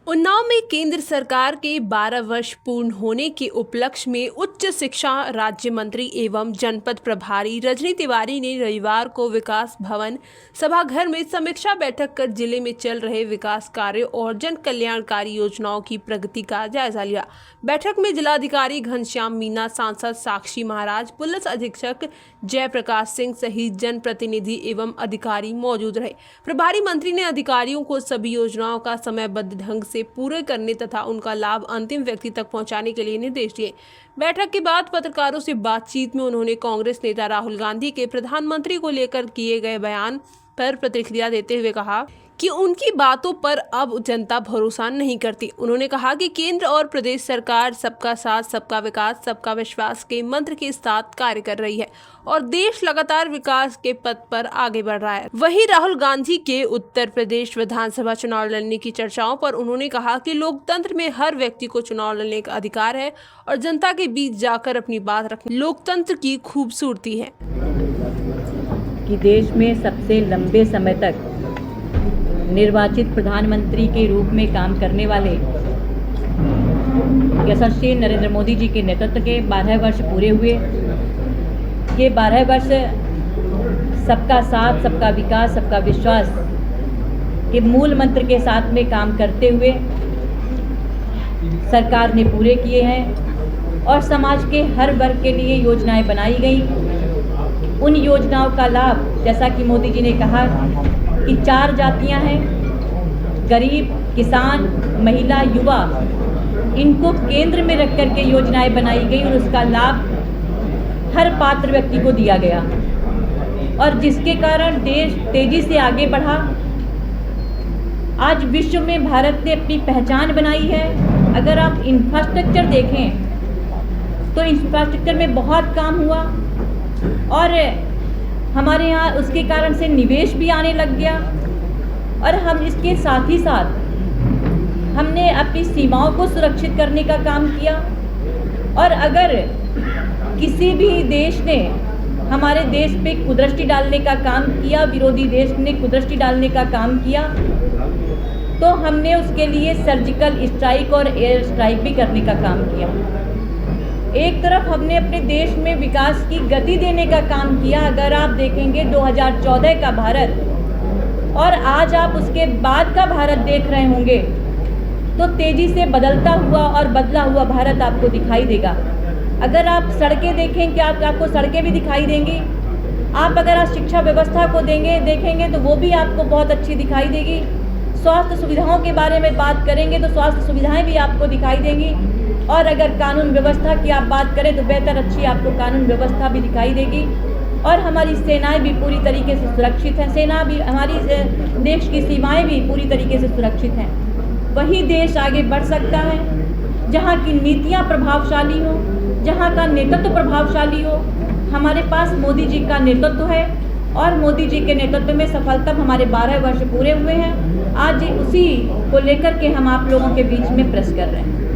उन्नाव में केंद्र सरकार के 12 वर्ष पूर्ण होने के उपलक्ष्य में उच्च शिक्षा राज्य मंत्री एवं जनपद प्रभारी रजनी तिवारी ने रविवार को विकास भवन सभाघर में समीक्षा बैठक कर जिले में चल रहे विकास कार्यों और जन कल्याणकारी योजनाओं की प्रगति का जायजा लिया। बैठक में जिलाधिकारी घनश्याम मीना, सांसद साक्षी महाराज, पुलिस अधीक्षक जयप्रकाश सिंह सहित जनप्रतिनिधि एवं अधिकारी मौजूद रहे। प्रभारी मंत्री ने अधिकारियों को सभी योजनाओं का समयबद्ध ढंग से पूरे करने तथा उनका लाभ अंतिम व्यक्ति तक पहुंचाने के लिए निर्देश दिए। बैठक के बाद पत्रकारों से बातचीत में उन्होंने कांग्रेस नेता राहुल गांधी के प्रधानमंत्री को लेकर किए गए बयान पर प्रतिक्रिया देते हुए कहा कि उनकी बातों पर अब जनता भरोसा नहीं करती। उन्होंने कहा कि केंद्र और प्रदेश सरकार सबका साथ, सबका विकास, सबका विश्वास के मंत्र के साथ कार्य कर रही है और देश लगातार विकास के पथ पर आगे बढ़ रहा है। वहीं राहुल गांधी के उत्तर प्रदेश विधानसभा चुनाव लड़ने की चर्चाओं पर उन्होंने कहा कि लोकतंत्र में हर व्यक्ति को चुनाव लड़ने का अधिकार है और जनता के बीच जाकर अपनी बात रखना लोकतंत्र की खूबसूरती है। कि देश में सबसे लंबे समय तक निर्वाचित प्रधानमंत्री के रूप में काम करने वाले यशस्वी नरेंद्र मोदी जी के नेतृत्व के 12 वर्ष पूरे हुए। ये 12 वर्ष सबका साथ, सबका विकास, सबका विश्वास के मूल मंत्र के साथ में काम करते हुए सरकार ने पूरे किए हैं और समाज के हर वर्ग के लिए योजनाएं बनाई गई। उन योजनाओं का लाभ, जैसा कि मोदी जी ने कहा कि 4 जातियां हैं, गरीब, किसान, महिला, युवा, इनको केंद्र में रख कर के योजनाएं बनाई गई और उसका लाभ हर पात्र व्यक्ति को दिया गया और जिसके कारण देश तेजी से आगे बढ़ा। आज विश्व में भारत ने अपनी पहचान बनाई है। अगर आप इंफ्रास्ट्रक्चर देखें तो इंफ्रास्ट्रक्चर में बहुत काम हुआ और हमारे यहाँ उसके कारण से निवेश भी आने लग गया और हम इसके साथ ही साथ हमने अपनी सीमाओं को सुरक्षित करने का काम किया। और अगर किसी भी देश ने हमारे देश पे कुदृष्टि डालने का काम किया, विरोधी देश ने कुदृष्टि डालने का काम किया, तो हमने उसके लिए सर्जिकल स्ट्राइक और एयर स्ट्राइक भी करने का काम किया। एक तरफ हमने अपने देश में विकास की गति देने का काम किया। अगर आप देखेंगे 2014 का भारत और आज आप उसके बाद का भारत देख रहे होंगे तो तेज़ी से बदलता हुआ और बदला हुआ भारत आपको दिखाई देगा। अगर आप सड़कें देखें, क्या आपको सड़कें भी दिखाई देंगी। आप अगर आप शिक्षा व्यवस्था को देखेंगे तो वो भी आपको बहुत अच्छी दिखाई देगी। स्वास्थ्य सुविधाओं के बारे में बात करेंगे तो स्वास्थ्य सुविधाएं भी आपको दिखाई देंगी। और अगर कानून व्यवस्था की आप बात करें तो बेहतर अच्छी आपको कानून व्यवस्था भी दिखाई देगी। और हमारी सेनाएं भी पूरी तरीके से सुरक्षित हैं। सेना भी, हमारी देश की सीमाएं भी पूरी तरीके से सुरक्षित हैं। वही देश आगे बढ़ सकता है जहां की नीतियां प्रभावशाली हो, जहां का नेतृत्व प्रभावशाली हो। हमारे पास मोदी जी का नेतृत्व है और मोदी जी के नेतृत्व में सफलता हमारे 12 वर्ष पूरे हुए हैं। आज उसी को लेकर के हम आप लोगों के बीच में प्रेस कर रहे हैं।